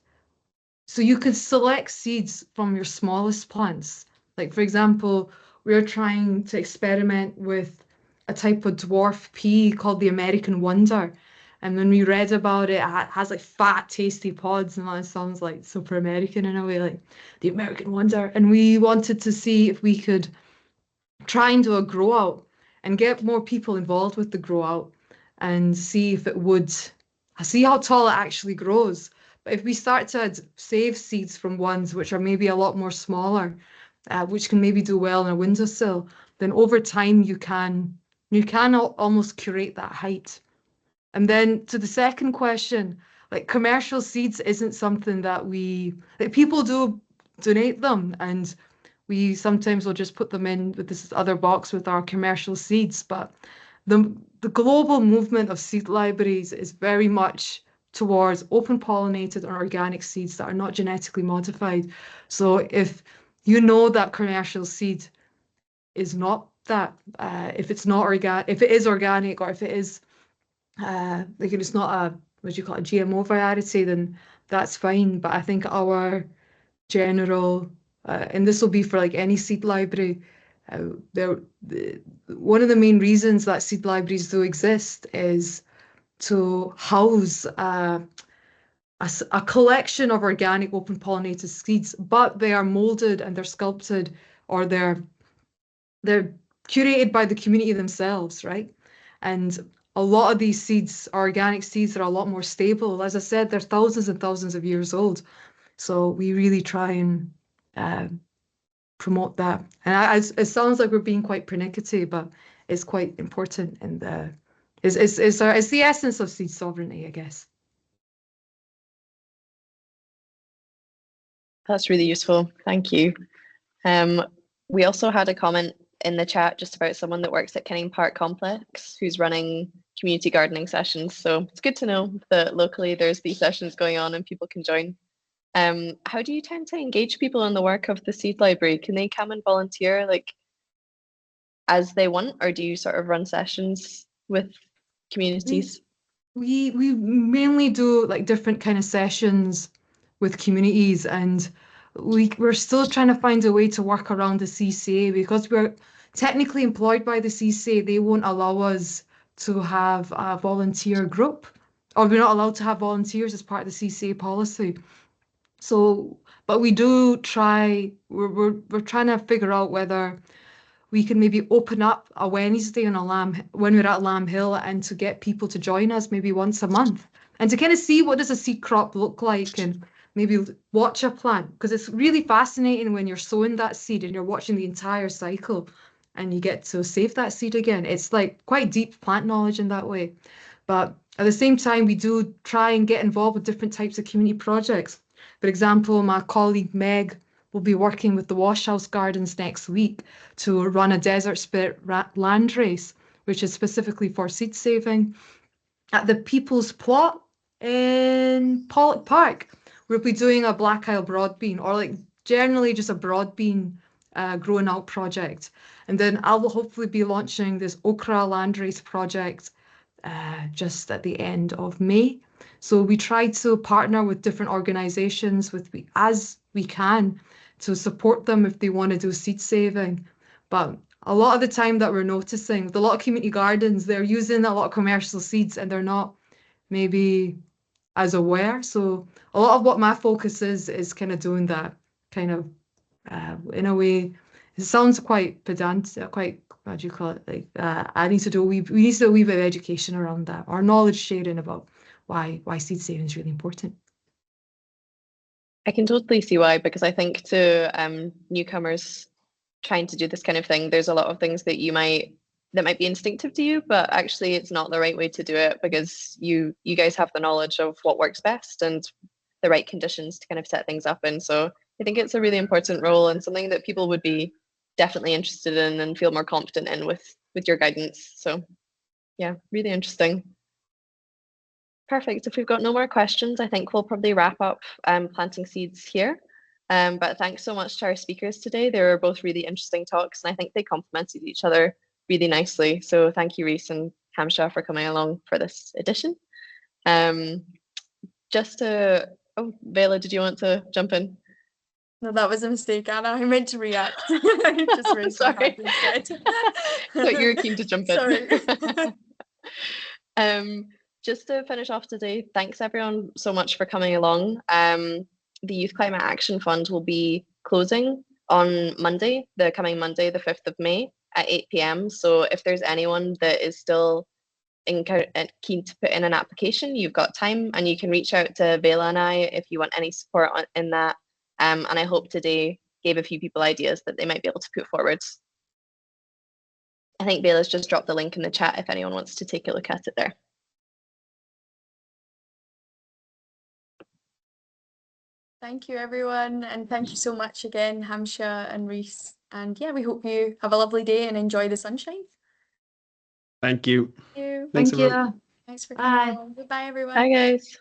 Speaker 5: So you could select seeds from your smallest plants. Like for example, we're trying to experiment with a type of dwarf pea called the American Wonder. And when we read about it, it has like fat, tasty pods, and that sounds like super American in a way, like the American Wonder. And we wanted to see if we could try and do a grow out and get more people involved with the grow out and see if it would see how tall it actually grows. But if we start to save seeds from ones which are maybe a lot more smaller, which can maybe do well in a windowsill, then over time you can almost curate that height. And then to the second question, like commercial seeds isn't something that people do donate them, and we sometimes will just put them in with this other box with our commercial seeds. But the global movement of seed libraries is very much towards open pollinated or organic seeds that are not genetically modified. So if you know that commercial seed is not that, if it's not organic, if it is organic, or if it is like if it's not a, what do you call it, a GMO variety, then that's fine. But I think our general, and this will be for like any seed library, one of the main reasons that seed libraries do exist is to house a collection of organic open pollinated seeds, but they are molded and they're sculpted, or they're curated by the community themselves, right? And a lot of these seeds, organic seeds, are a lot more stable. As I said, they're thousands and thousands of years old. So we really try and promote that. And it sounds like we're being quite pernickety, but it's quite important, and it's the essence of seed sovereignty, I guess.
Speaker 4: That's really useful. Thank you. We also had a comment in the chat just about someone that works at Kenning Park Complex who's running community gardening sessions. So it's good to know that locally there's these sessions going on and people can join. How do you tend to engage people in the work of the seed library? Can they come and volunteer like as they want, or do you sort of run sessions with communities?
Speaker 5: We mainly do like different kind of sessions with communities, and we're still trying to find a way to work around the CCA, because we're technically employed by the CCA. They won't allow us to have a volunteer group, or we're not allowed to have volunteers as part of the CCA policy. So, but we do try. We're trying to figure out whether we can maybe open up a Wednesday on when we're at Lamb Hill, and to get people to join us maybe once a month, and to kind of see what does a seed crop look like, and maybe watch a plant, because it's really fascinating when you're sowing that seed and you're watching the entire cycle, and you get to save that seed again. It's like quite deep plant knowledge in that way. But at the same time, we do try and get involved with different types of community projects. For example, my colleague Meg will be working with the Washhouse Gardens next week to run a Desert Spirit land race, which is specifically for seed saving. At the People's Plot in Pollock Park, we'll be doing a Black Isle broadbean, or like generally just a broadbean growing out project. And then I will hopefully be launching this okra landrace project just at the end of May. So we try to partner with different organizations as we can to support them if they want to do seed saving. But a lot of the time that we're noticing with a lot of community gardens, they're using a lot of commercial seeds and they're not maybe as aware. So a lot of what my focus is kind of doing that kind of in a way. It sounds quite pedantic, quite, what do you call it? Like we need to do a wee bit of education around that, or knowledge sharing about why seed saving is really important.
Speaker 4: I can totally see why, because I think to newcomers trying to do this kind of thing, there's a lot of things that might be instinctive to you, but actually it's not the right way to do it, because you guys have the knowledge of what works best and the right conditions to kind of set things up in. So I think it's a really important role, and something that people would be definitely interested in and feel more confident in with your guidance. So yeah, really interesting. Perfect. If we've got no more questions, I think we'll probably wrap up planting seeds here. But thanks so much to our speakers today. They were both really interesting talks, and I think they complemented each other really nicely. So thank you, Rhys and Hamshya, for coming along for this edition. Oh, Vela, did you want to jump in?
Speaker 1: No, that was a mistake, Anna. I meant to react. I just raised my hand instead.
Speaker 4: Thought you were keen to jump in.
Speaker 1: Sorry.
Speaker 4: Just to finish off today, thanks everyone so much for coming along. The Youth Climate Action Fund will be closing on Monday, the coming Monday, the 5th of May at 8 p.m. So if there's anyone that is still keen to put in an application, you've got time, and you can reach out to Vela and I if you want any support in that. And I hope today gave a few people ideas that they might be able to put forward. I think Vela's just dropped the link in the chat if anyone wants to take a look at it there.
Speaker 1: Thank you, everyone. And thank you so much again, Hamshya and Rhys. And yeah, we hope you have a lovely day and enjoy the sunshine.
Speaker 2: Thank you.
Speaker 1: Thank you.
Speaker 2: Thanks,
Speaker 5: Thank
Speaker 2: everyone.
Speaker 5: you.
Speaker 1: Thanks for
Speaker 5: Bye.
Speaker 1: coming on. Goodbye, everyone.
Speaker 4: Bye, guys.